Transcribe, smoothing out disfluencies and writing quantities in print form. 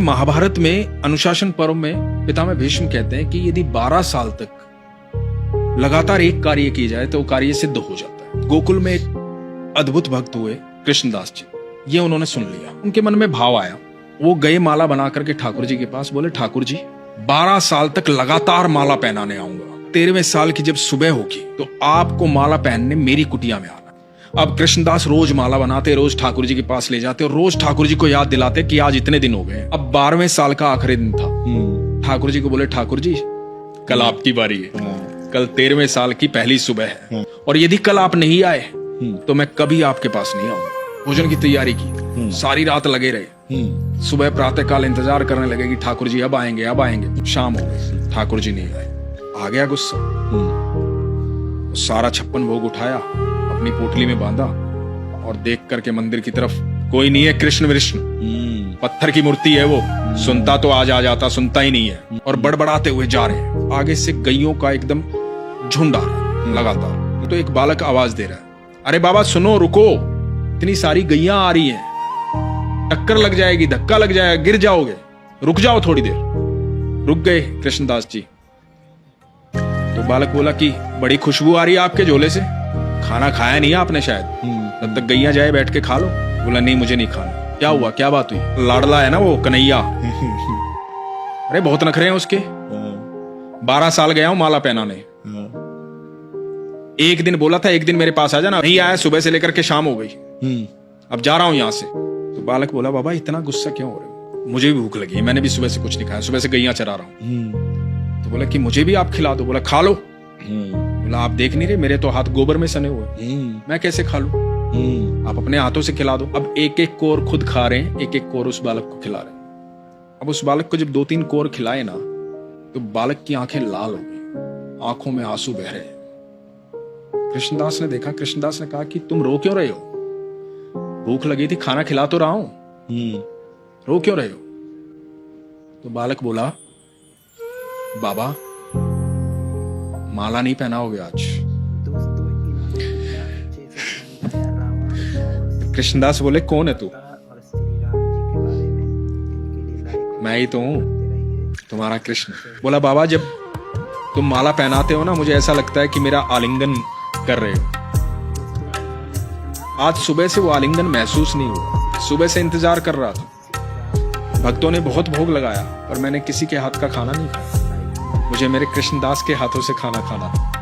महाभारत में अनुशासन पर्व में पितामह भीष्म कहते हैं कि यदि 12 साल तक लगातार एक कार्य किया जाए तो कार्य सिद्ध हो जाता है। गोकुल में एक अद्भुत भक्त हुए कृष्णदास जी, ये उन्होंने सुन लिया, उनके मन में भाव आया, वो गए माला बना करके ठाकुर जी के पास, बोले ठाकुर जी 12 साल तक लगातार माला पहनाने आऊंगा, 13वें साल की जब सुबह होगी तो आपको माला पहनने मेरी कुटिया में आना। अब कृष्णदास रोज माला बनाते, रोज ठाकुर जी के पास ले जाते और रोज ठाकुर जी को याद दिलाते कि आज इतने दिन हो गए। अब 12वें साल का आखिरी दिन था। ठाकुर जी को बोले ठाकुर जी कल आपकी बारी है, कल 13वें साल की पहली सुबह है और यदि कल आप नहीं आए तो मैं कभी आपके पास नहीं आऊंगा। भोजन की तैयारी की, सारी रात लगे रहे। सुबह प्रातः काल इंतजार करने लगे कि ठाकुर जी अब आएंगे अब आएंगे। शाम हो गई, ठाकुर जी नहीं आए। आ गया गुस्सा, सारा 56 भोग उठाया, अपनी पोटली में बांधा और देख करके मंदिर की तरफ, कोई नहीं है कृष्ण विष्णु, पत्थर की मूर्ति है वो, सुनता तो आज आ जाता, सुनता ही नहीं है। और बड़बड़ाते हुए जा रहे हैं, आगे से गैयों का एकदम झुंड आ रहा है लगातार। तो एक बालक आवाज दे रहा है, अरे बाबा सुनो, रुको, इतनी सारी गैया आ रही हैं, टक्कर लग जाएगी, धक्का लग जाएगा, गिर जाओगे, रुक जाओ थोड़ी देर। रुक गए कृष्णदास जी। तो बालक बोला कि बड़ी खुशबू आ रही है आपके झोले से, खाना खाया नहीं आपने शायद, तब तक गैया जाए बैठ के खा लो। बोला नहीं मुझे नहीं खाना। क्या हुआ, क्या बात हुई? लाडला है ना वो कन्हैया, अरे बहुत नखरे हैं उसके, 12 साल गया हूं माला पहनाने, एक दिन बोला था एक दिन मेरे पास आ जाना, नहीं आया, सुबह से लेकर के शाम हो गई, अब जा रहा हूं यहां से। तो बालक बोला बाबा इतना गुस्सा क्यों हो रहे हो? मुझे भी भूख लगी है, मैंने भी सुबह से कुछ नहीं खाया, सुबह से गैया चरा रहा हूं। तो बोला कि मुझे भी आप खिला दो। बोला खा लो। बोला आप देख नहीं रहे मेरे तो हाथ गोबर में सने हुए, मैं कैसे खा लूं? आप अपने हाथों से खिला दो। अब एक एक कोर खुद खा रहे हैं, एक एक कोर उस बालक को खिला रहे हैं। अब उस बालक को जब 2-3 कोर खिलाए ना तो बालक की आंखें लाल हो गई, आंखों में आंसू बह रहे हैं। कृष्णदास ने देखा, कृष्णदास ने कहा कि तुम रो क्यों रहे हो? भूख लगी थी, खाना खिला तो रहा हूं, रो क्यों रहे हो? तो बालक बोला बाबा माला नहीं पहनाओगे आज। कृष्णदास बोले कौन है तू? मैं ही तो हूं, तुम्हारा कृष्ण। बोला बाबा जब तुम माला पहनाते हो ना मुझे ऐसा लगता है कि मेरा आलिंगन कर रहे हो। आज सुबह से वो आलिंगन महसूस नहीं हुआ, सुबह से इंतजार कर रहा था। भक्तों ने बहुत भोग लगाया और मैंने किसी के हाथ का खाना नहीं खाया, मुझे मेरे कृष्णदास के हाथों से खाना खाना था।